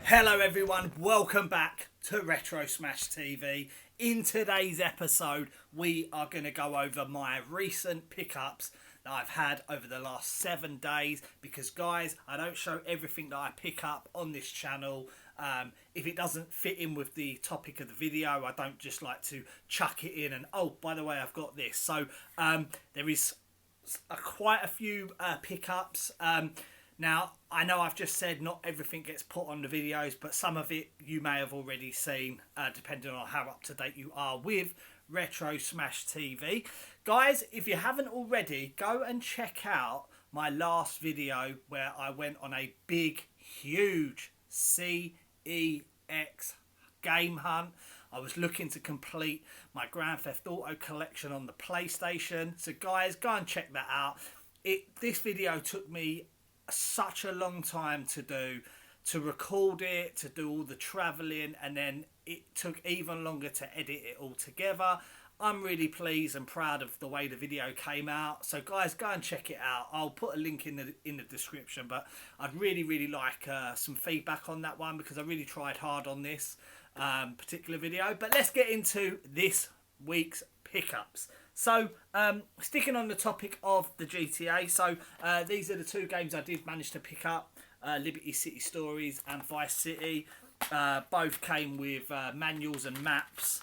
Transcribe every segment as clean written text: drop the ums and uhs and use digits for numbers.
Hello everyone, welcome back to Retro Smash TV. In today's episode, we are going to go over my recent pickups that I've had over the last 7 days. Because guys, I don't show everything that I pick up on this channel. If it doesn't fit in with the topic of the video, I don't just like to chuck it in and, oh, by the way, I've got this. So there is quite a few pickups. Now, I know I've just said not everything gets put on the videos, but some of it you may have already seen, depending on how up to date you are with Retro Smash TV. Guys, if you haven't already, go and check out my last video where I went on a big, huge CEX game hunt. I was looking to complete my Grand Theft Auto collection on the PlayStation. So guys, go and check that out. This video took me such a long time to do, to record it, to do all the traveling, and then it took even longer to edit it all together. I'm really pleased and proud of the way the video came out. So guys, go and check it out. I'll put a link in the description, but I'd really like some feedback on that one, because I really tried hard on this particular video. But let's get into this week's pickups. So, sticking on the topic of the GTA, so these are the two games I did manage to pick up, Liberty City Stories and Vice City. Both came with manuals and maps.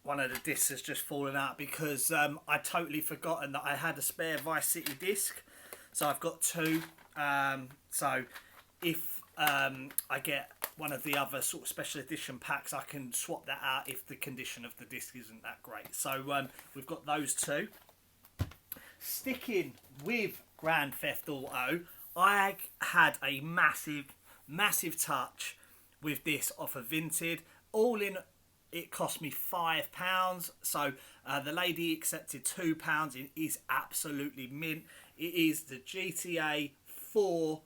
One of the discs has just fallen out because I'd totally forgotten that I had a spare Vice City disc. So I've got two. So if I get one of the other sort of special edition packs, I can swap that out if the condition of the disc isn't that great. So we've got those two. Sticking with Grand Theft Auto, I had a massive touch with this off of Vinted. All in, it cost me £5. So the lady accepted £2. It is absolutely mint. It is the GTA 4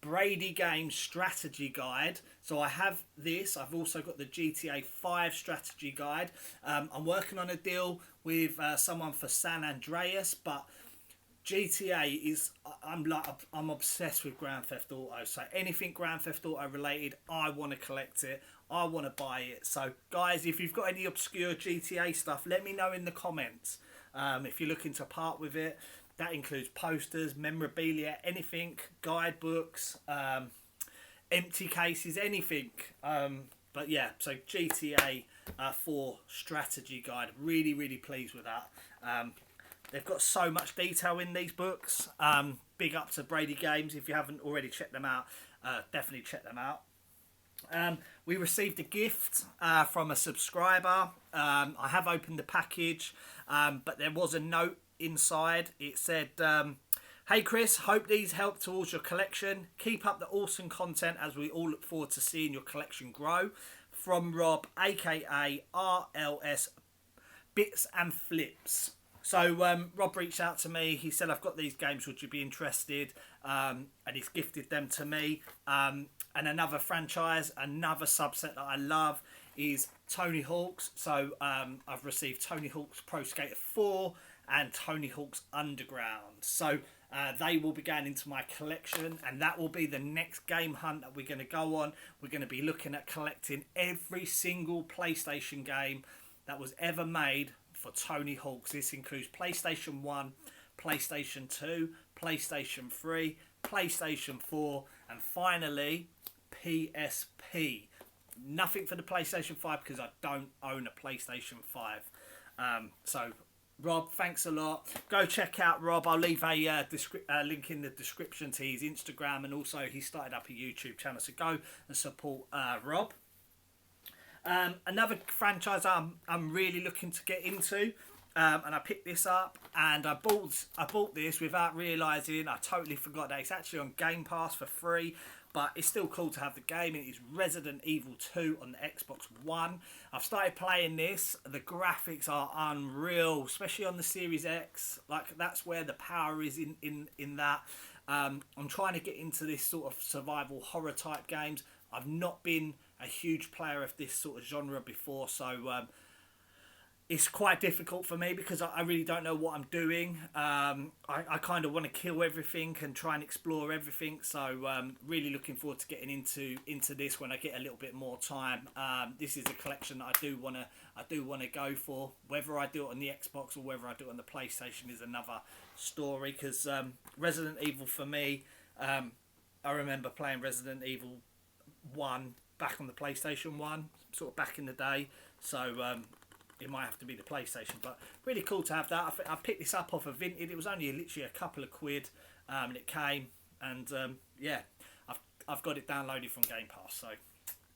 Brady Game strategy guide. So I have this. I've also got the GTA 5 strategy guide. I'm working on a deal with someone for San Andreas, but GTA is, I'm obsessed with Grand Theft Auto. So anything Grand Theft Auto related, I want to collect it. I want to buy it. So guys, if you've got any obscure GTA stuff, let me know in the comments. If you're looking to part with it. That includes posters, memorabilia, anything, guidebooks, empty cases, anything. But yeah, so GTA 4 strategy guide. Really pleased with that. They've got so much detail in these books. Big up to Brady Games. If you haven't already checked them out, definitely check them out. We received a gift from a subscriber. I have opened the package, but there was a note inside. It said, hey Chris, hope these help towards your collection. Keep up the awesome content as we all look forward to seeing your collection grow. From Rob, aka RLS Bits and Flips. So Rob reached out to me. He said, I've got these games, would you be interested? And he's gifted them to me. And another franchise, another subset that I love is Tony Hawk's. So I've received Tony Hawk's Pro Skater 4 and Tony Hawk's Underground. So they will be going into my collection, and that will be the next game hunt that we're going to go on. We're going to be looking at collecting every single PlayStation game that was ever made for Tony Hawk's. This includes PlayStation 1, PlayStation 2, PlayStation 3, PlayStation 4, and finally PSP. Nothing for the PlayStation 5 because I don't own a PlayStation 5. So Rob, thanks a lot. Go check out Rob. I'll leave a link in the description to his Instagram, and also he started up a YouTube channel. So go and support Rob. Another franchise I'm really looking to get into, and I picked this up, and I bought this without realising. I totally forgot that it's actually on Game Pass for free. But it's still cool to have the game. It is Resident Evil 2 on the Xbox One. I've started playing this. The graphics are unreal, especially on the Series X. Like, that's where the power is in that. I'm trying to get into this sort of survival horror type games. I've not been a huge player of this sort of genre before, so it's quite difficult for me because I really don't know what I'm doing. I kind of want to kill everything and try and explore everything. So really looking forward to getting into this when I get a little bit more time. This is a collection that I do want to go for. Whether I do it on the Xbox or whether I do it on the PlayStation is another story. Because Resident Evil for me, I remember playing Resident Evil 1 back on the PlayStation 1, sort of back in the day. So it might have to be the PlayStation, but really cool to have that. I picked this up off of Vinted. It was only literally a couple of quid, and it came, and yeah, I've got it downloaded from Game Pass, so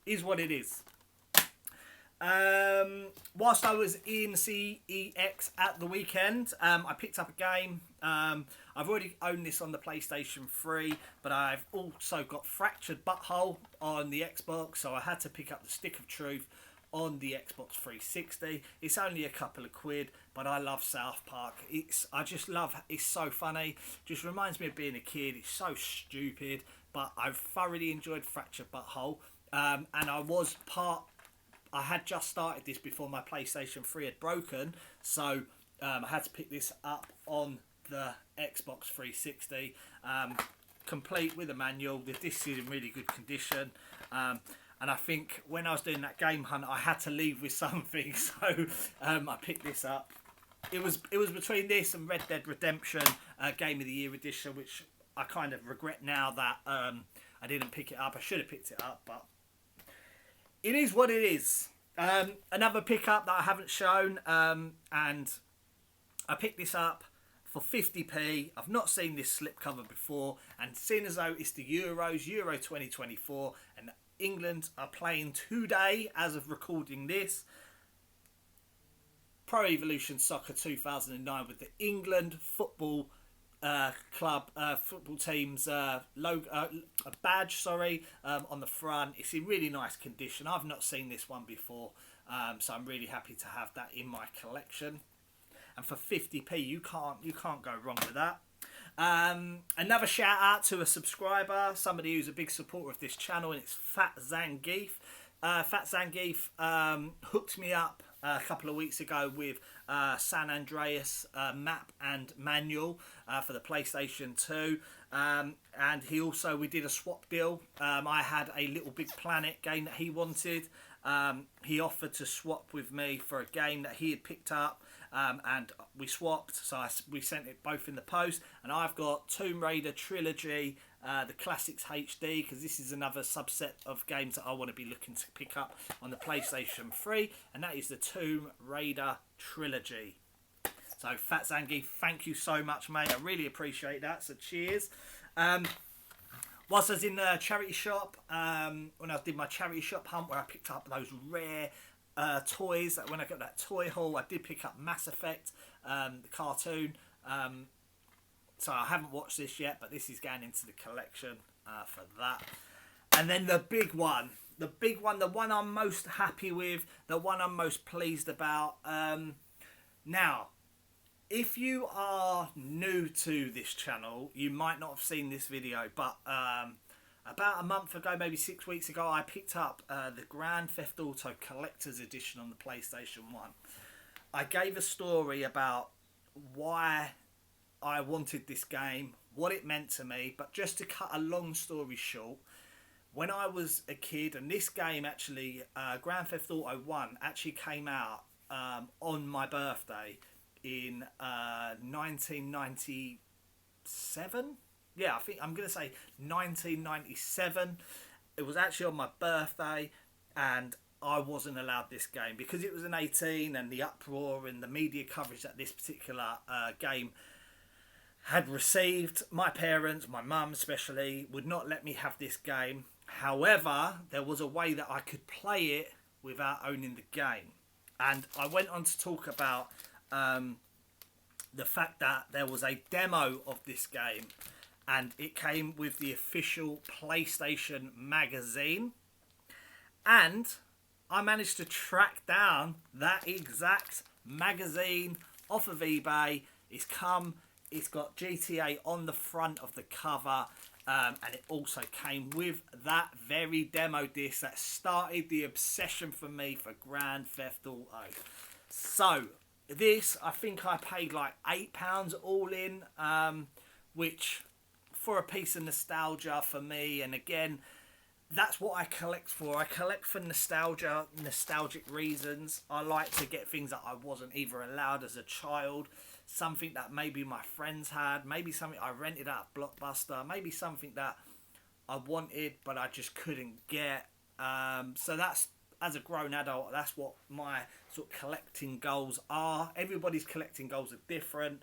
is what it is. Whilst I was in CEX at the weekend, I picked up a game. I've already owned this on the PlayStation 3, but I've also got Fractured Butthole on the Xbox, so I had to pick up the Stick of Truth on the Xbox 360. It's only a couple of quid, but I love South Park. It's so funny. Just reminds me of being a kid. It's so stupid, but I've thoroughly enjoyed Fractured Butthole. And I had just started this before my PlayStation 3 had broken, so I had to pick this up on the Xbox 360, complete with a manual. The disc is in really good condition. And I think when I was doing that game hunt, I had to leave with something, so I picked this up. It was between this and Red Dead Redemption Game of the Year edition, which I kind of regret now that I didn't pick it up. I should have picked it up, but it is what it is. Another pickup that I haven't shown, and I picked this up for 50p. I've not seen this slipcover before, and seeing as though it's the Euros, Euro 2024, and England are playing today as of recording this, Pro Evolution Soccer 2009 with the England football football team's logo, a badge, on the front. It's in really nice condition. I've not seen this one before, so I'm really happy to have that in my collection. And for 50p, you can't go wrong with that. Another shout out to a subscriber, somebody who's a big supporter of this channel, and it's Fat Zangief. Fat Zangief hooked me up a couple of weeks ago with San Andreas map and manual for the PlayStation 2, and we did a swap deal. I had a Little Big Planet game that he wanted. He offered to swap with me for a game that he had picked up, and we swapped, so we sent it both in the post. And I've got Tomb Raider Trilogy, the Classics HD, because this is another subset of games that I want to be looking to pick up on the PlayStation 3, and that is the Tomb Raider Trilogy. So Fat Zangi, thank you so much, mate. I really appreciate that, so cheers. Whilst I was in the charity shop, when I did my charity shop hunt where I picked up those rare toys, when I got that toy haul, I did pick up Mass Effect, the cartoon. So I haven't watched this yet, but this is going into the collection for that. And then the one I'm most happy with, the one I'm most pleased about. Now, if you are new to this channel, you might not have seen this video, but about a month ago, maybe 6 weeks ago, I picked up the Grand Theft Auto Collector's Edition on the PlayStation 1. I gave a story about why I wanted this game, what it meant to me, but just to cut a long story short, when I was a kid, and this game actually, Grand Theft Auto 1 actually came out on my birthday in 1997. Yeah, I think I'm going to say 1997. It was actually on my birthday, and I wasn't allowed this game because it was an 18, and the uproar and the media coverage that this particular game had received. My parents, my mum especially, would not let me have this game. However, there was a way that I could play it without owning the game. And I went on to talk about the fact that there was a demo of this game, and it came with the official PlayStation magazine. And I managed to track down that exact magazine off of eBay. It's got GTA on the front of the cover, and it also came with that very demo disc that started the obsession for me for Grand Theft Auto. So this, I think I paid like £8 all in, which for a piece of nostalgia for me. And again, that's what I collect for. I collect for nostalgic reasons. I like to get things that I wasn't either allowed as a child, something that maybe my friends had, maybe something I rented out of Blockbuster, maybe something that I wanted but I just couldn't get. So that's, as a grown adult, that's what my sort of collecting goals are. Everybody's collecting goals are different.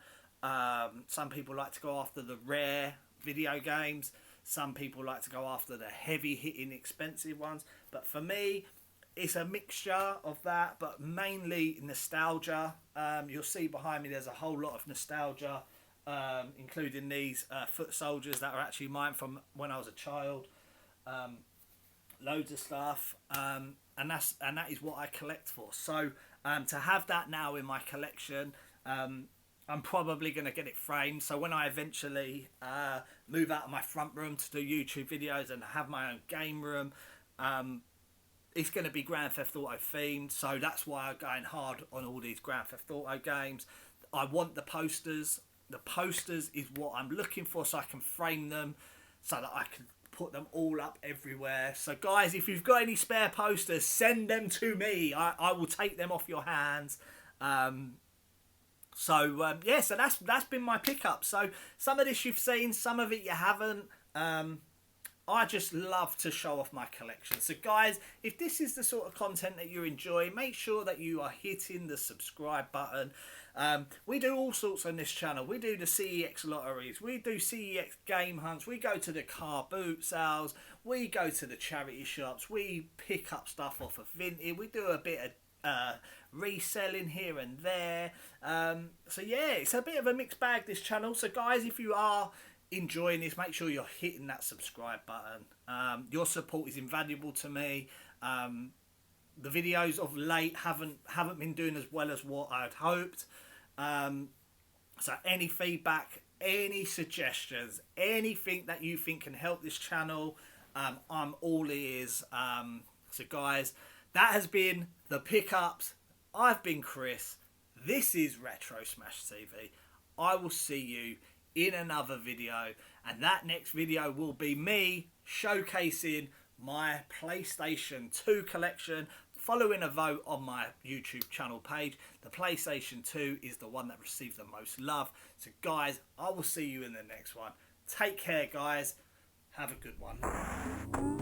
Some people like to go after the rare video games. Some people like to go after the heavy hitting expensive ones. But for me, it's a mixture of that, but mainly nostalgia. You'll see behind me there's a whole lot of nostalgia, including these foot soldiers that are actually mine from when I was a child. Loads of stuff, and that is what I collect for. So to have that now in my collection, I'm probably going to get it framed. So when I eventually move out of my front room to do YouTube videos and have my own game room, it's going to be Grand Theft Auto themed. So that's why I'm going hard on all these Grand Theft Auto games. I want the posters. The posters is what I'm looking for, so I can frame them, so that I can put them all up everywhere. So guys, if you've got any spare posters, send them to me. I will take them off your hands. So that's been my pickup. So some of this you've seen, some of it you haven't. I just love to show off my collection. So guys, if this is the sort of content that you enjoy, make sure that you are hitting the subscribe button. We do all sorts on this channel. We do the CEX lotteries, we do CEX game hunts, we go to the car boot sales, we go to the charity shops, we pick up stuff off of Vinted, we do a bit of reselling here and there. So yeah, it's a bit of a mixed bag, this channel. So guys, if you are enjoying this, make sure you're hitting that subscribe button. Your support is invaluable to me. The videos of late haven't been doing as well as what I'd hoped. So any feedback, any suggestions, anything that you think can help this channel, I'm all ears. So guys, that has been the pickups. I've been Chris. This is Retro Smash TV. I will see you in another video, and that next video will be me showcasing my PlayStation 2 collection, following a vote on my YouTube channel page. The PlayStation 2 is the one that received the most love. So guys, I will see you in the next one. Take care guys, have a good one.